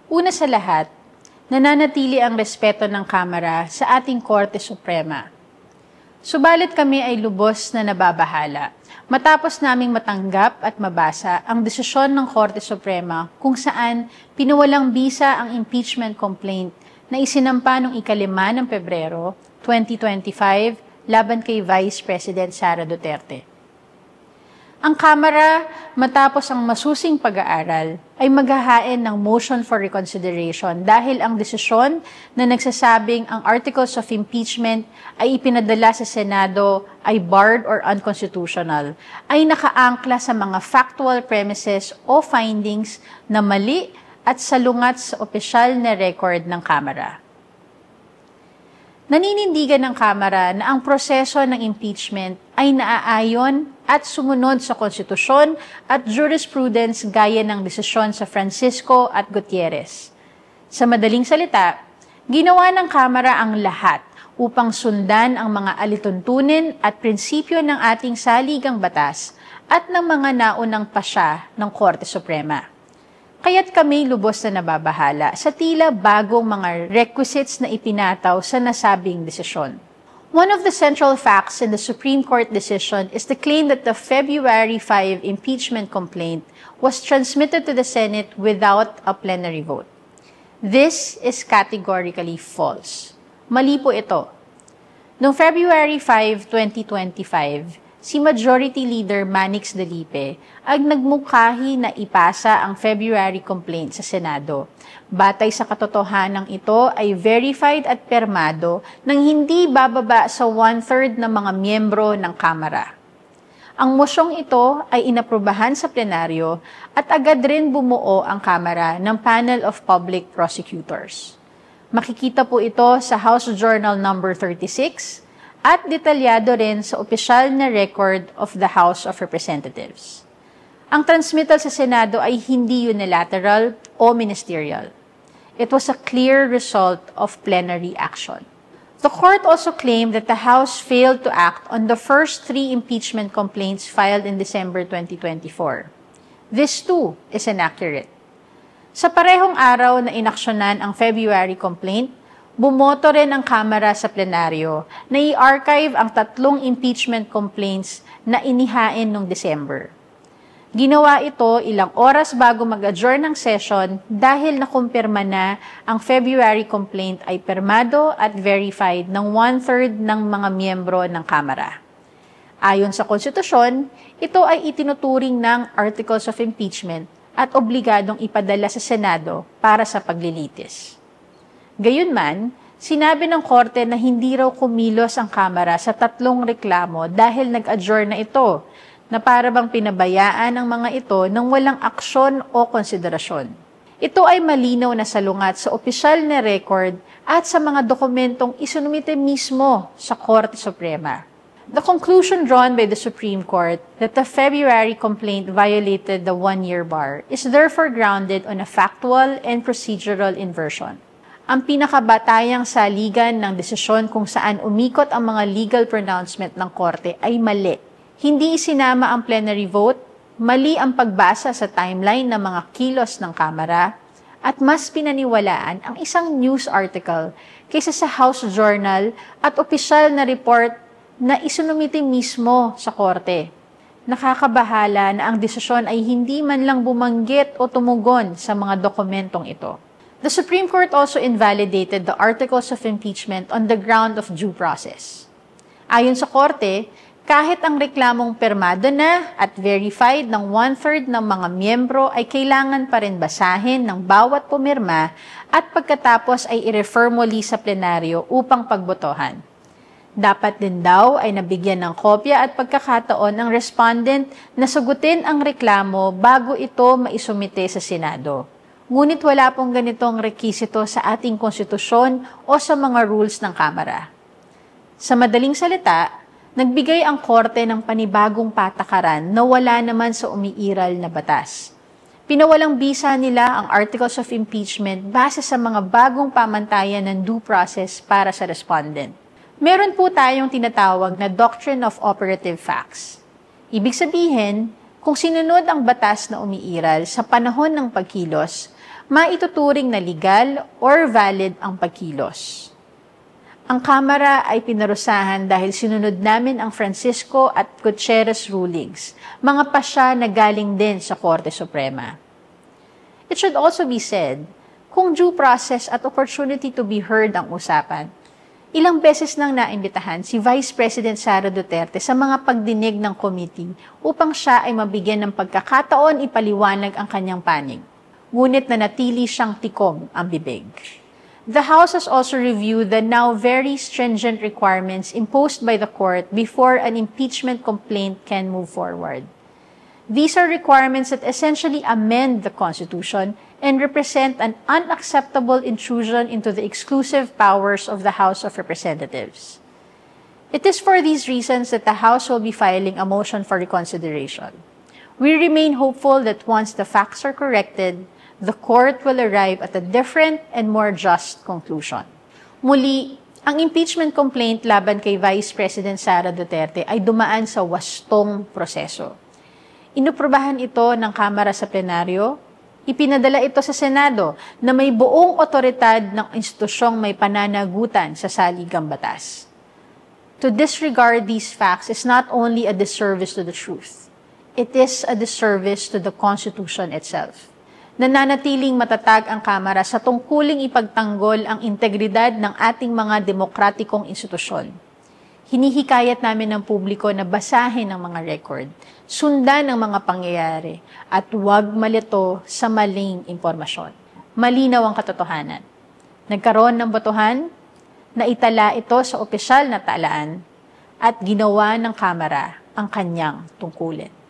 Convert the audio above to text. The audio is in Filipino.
Una sa lahat, nananatili ang respeto ng Kamara sa ating Korte Suprema. Subalit kami ay lubos na nababahala matapos naming matanggap at mabasa ang desisyon ng Korte Suprema kung saan pinawalang bisa ang impeachment complaint na isinampa noong 5 ng Pebrero 2025 laban kay Vice President Sara Duterte. Ang Kamara, matapos ang masusing pag-aaral, ay maghahain ng motion for reconsideration dahil ang desisyon na nagsasabing ang articles of impeachment ay ipinadala sa Senado ay barred or unconstitutional, ay nakaangkla sa mga factual premises o findings na mali at salungat sa opisyal na record ng Kamara. Naninindigan ng Kamara na ang proseso ng impeachment ay naaayon at sumunod sa konstitusyon at jurisprudence gaya ng desisyon sa Francisco at Gutierrez. Sa madaling salita, ginawa ng Kamara ang lahat upang sundan ang mga alituntunin at prinsipyo ng ating saligang batas at ng mga naunang pasya ng Korte Suprema. Kaya't kami lubos na nababahala sa tila bagong mga requisites na ipinataw sa nasabing desisyon. One of the central facts in the Supreme Court decision is the claim that the February 5 impeachment complaint was transmitted to the Senate without a plenary vote. This is categorically false. Mali po ito. Noong February 5, 2025, si Majority Leader Manix Dalipe ay nagmungkahi na ipasa ang February complaint sa Senado. Batay sa katotohanan ito ay verified at permado nang hindi bababa sa 1/3 ng mga miyembro ng Kamara. Ang mosyong ito ay inaprubahan sa plenaryo at agad rin bumuo ang Kamara ng Panel of Public Prosecutors. Makikita po ito sa House Journal No. 36, at detalyado rin sa opisyal na record of the House of Representatives. Ang transmittal sa Senado ay hindi unilateral o ministerial. It was a clear result of plenary action. The court also claimed that the House failed to act on the first 3 impeachment complaints filed in December 2024. This too is inaccurate. Sa parehong araw na inaksyonan ang February complaint, bumoto rin ang Kamara sa plenaryo na i-archive ang 3 impeachment complaints na inihain noong December. Ginawa ito ilang oras bago mag-adjourn ng session dahil nakumpirma na ang February complaint ay permado at verified ng 1/3 ng mga miyembro ng Kamara. Ayon sa konstitusyon, ito ay itinuturing ng Articles of Impeachment at obligadong ipadala sa Senado para sa paglilitis. Gayunman, sinabi ng Korte na hindi raw kumilos ang Kamara sa 3 reklamo dahil nag-adjourn na ito, na para bang pinabayaan ang mga ito nang walang aksyon o konsiderasyon. Ito ay malinaw na salungat sa opisyal na record at sa mga dokumentong isinumite mismo sa Korte Suprema. The conclusion drawn by the Supreme Court that the February complaint violated the 1-year bar is therefore grounded on a factual and procedural inversion. Ang pinakabatayang saligan ng desisyon kung saan umikot ang mga legal pronouncement ng Korte ay mali. Hindi isinama ang plenary vote, mali ang pagbasa sa timeline ng mga kilos ng Kamara, at mas pinaniwalaan ang isang news article kaysa sa House Journal at opisyal na report na isinumite mismo sa Korte. Nakakabahala na ang desisyon ay hindi man lang bumanggit o tumugon sa mga dokumentong ito. The Supreme Court also invalidated the articles of impeachment on the ground of due process. Ayon sa Korte, kahit ang reklamong permado na at verified ng 1/3 ng mga miyembro ay kailangan pa rin basahin ng bawat pumirma at pagkatapos ay i-refer muli sa plenaryo upang pagbotohan. Dapat din daw ay nabigyan ng kopya at pagkakataon ang respondent na sagutin ang reklamo bago ito maisumite sa Senado. Ngunit wala pong ganitong rekisito sa ating konstitusyon o sa mga rules ng Kamara. Sa madaling salita, nagbigay ang Korte ng panibagong patakaran na wala naman sa umiiral na batas. Pinawalang bisa nila ang Articles of Impeachment base sa mga bagong pamantayan ng due process para sa respondent. Meron po tayong tinatawag na Doctrine of Operative Facts. Ibig sabihin, kung sinunod ang batas na umiiral sa panahon ng pagkilos, maituturing na legal or valid ang pagkilos. Ang Kamara ay pinarusahan dahil sinunod namin ang Francisco at Gutierrez rulings, mga pasya na galing din sa Korte Suprema. It should also be said, kung due process at opportunity to be heard ang usapan, ilang beses nang naimbitahan si Vice President Sara Duterte sa mga pagdinig ng committee upang siya ay mabigyan ng pagkakataon ipaliwanag ang kanyang panig. Ngunit nanatili siyang tikom ang bibig. The House has also reviewed the now very stringent requirements imposed by the court before an impeachment complaint can move forward. These are requirements that essentially amend the Constitution and represent an unacceptable intrusion into the exclusive powers of the House of Representatives. It is for these reasons that the House will be filing a motion for reconsideration. We remain hopeful that once the facts are corrected, the court will arrive at a different and more just conclusion. Muli, ang impeachment complaint laban kay Vice President Sara Duterte ay dumaan sa wastong proseso. Inuprubahan ito ng Kamara sa plenaryo, ipinadala ito sa Senado na may buong otoridad ng institusyong may pananagutan sa saligang batas. To disregard these facts is not only a disservice to the truth, it is a disservice to the Constitution itself. Nananatiling matatag ang Kamara sa tungkuling ipagtanggol ang integridad ng ating mga demokratikong institusyon. Hinihikayat namin ng publiko na basahin ang mga record, sundan ang mga pangyayari, at huwag malito sa maling impormasyon. Malinaw ang katotohanan. Nagkaroon ng botohan, naitala ito sa opisyal na talaan, at ginawa ng Kamara ang kanyang tungkulin.